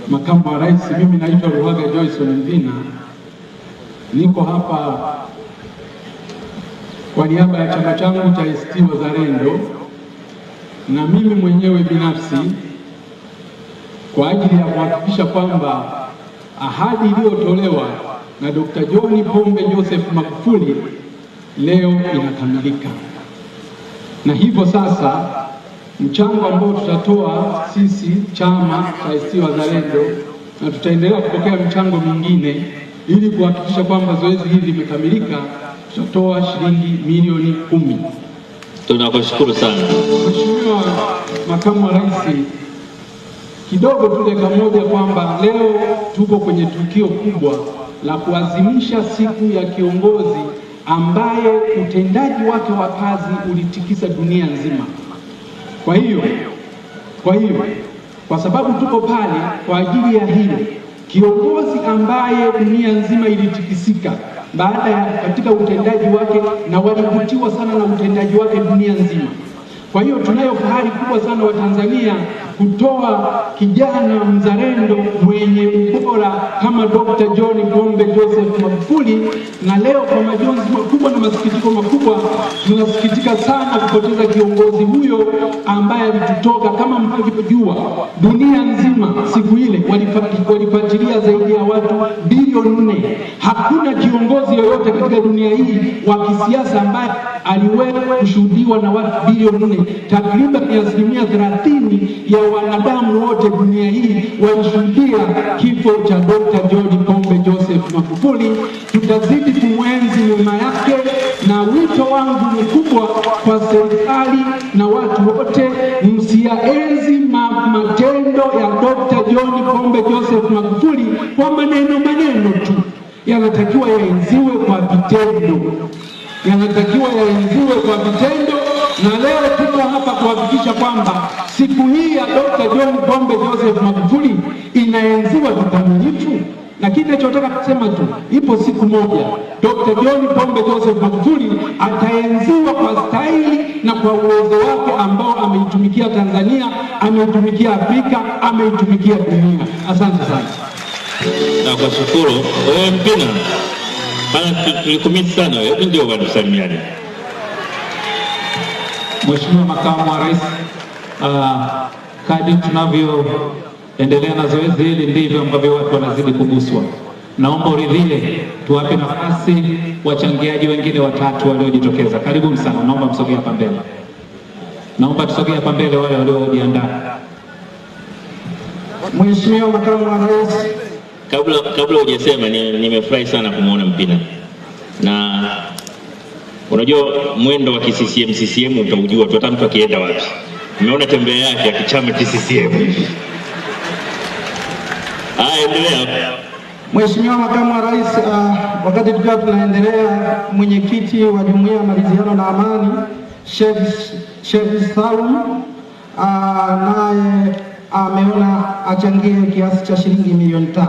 Makamu wa Rais, mimi naitwa Ruhaga Joyce Mpina. Niko hapa kwa niaba ya chama changu cha ACT Wazalendo na mimi mwenyewe binafsi kwa ajili ya kuhakikisha kwamba ahadi iliyotolewa na Dr. John Pombe Joseph Magufuli leo inakamilika. Na hivyo sasa mchango ambao tutatoa sisi chama cha ACT Wazalendo, na tutaendelea kupokea michango mingine ili kuhakikisha kwamba zoezi hili limekamilika, tutatoa shilingi milioni 10. Tunakushukuru sana Mheshimiwa Makamu wa Rais, kidogo tu dakika moja kwamba leo tuko kwenye tukio kubwa la kuadhimisha siku ya kiongozi ambaye utendaji wake wa kazi ulitikisa dunia nzima. Kwa hiyo kwa sababu tuko pale kwa ajili ya hilo, kiongozi ambaye dunia nzima ilitikisika baada ya katika utendaji wake na walivutiwa sana na utendaji wake dunia nzima. Kwa hiyo tunayo fahari kubwa sana wa Tanzania kutoa kijana mzalendo mwenye ubora kama Dr. John Pombe Joseph Magufuli, na leo kwa majonzi makubwa na masikitiko makubwa tunasikitika sana kupoteza kiongozi huyo ambaye alitutoka. Kama mnavyojua, dunia nzima siku ile walifuatilia zaidi ya watu bilioni 4. Hakuna kiongozi yoyote katika dunia hii wa kisiasa ambaye aliweza kushuhudiwa na watu bilioni 4. Takriban 30% ya wanadamu wote dunia hii walishuhudia kifo cha Dr. John Pombe Joseph Magufuli. Tutazidi kumwenzi nyuma yake, na wito wangu mkubwa kwa serikali na watu wote, msiyaenzi matendo ya Dr. John Pombe Joseph Magufuli kwa maneno tu. Yanatakiwa yaenziwe kwa vitendo, na leo tuko hapa kuhakikisha kwamba siku hii ya Dr. John Pombe Joseph Magufuli inaenziwa kikamilifu. Na kile ninachotaka kusema tu, ipo siku moja Dr. John Pombe Joseph Magufuli ataenziwa kwa staili na kwa uwezo wake ambao ameitumikia Tanzania, ameitumikia Afrika, ameitumikia dunia. Asante sana. Na kwa shukuru wewe Mpina, bana tulikumisi sana wewe, ndio bado salimiani. Mheshimiwa Makamu wa Rais, kadri tunavyoendelea na zoezi hili ndivyo ambavyo watu wanazidi kuguswa. Naomba uridhie tuwape nafasi wachangiaji wengine watatu waliojitokeza. Karibuni sana, naomba msogee hapa mbele. Naomba tusogee hapa mbele wale waliojiandaa. Mheshimiwa Makamu wa Rais, kabla hujasema, nimefurahi sana kumuona Mpina, na unajua mwendo wa CCM utaujua tu hata mtu akienda wapi. Umeona tembea yake ya kichama CCM. Endelea. Mheshimiwa Makamu wa Rais, wakati tukiwa tunaendelea, mwenyekiti wa Jumuiya ya Maridhiano na Amani Sheikh Salum naye ameona achangie kiasi cha shilingi milioni 5.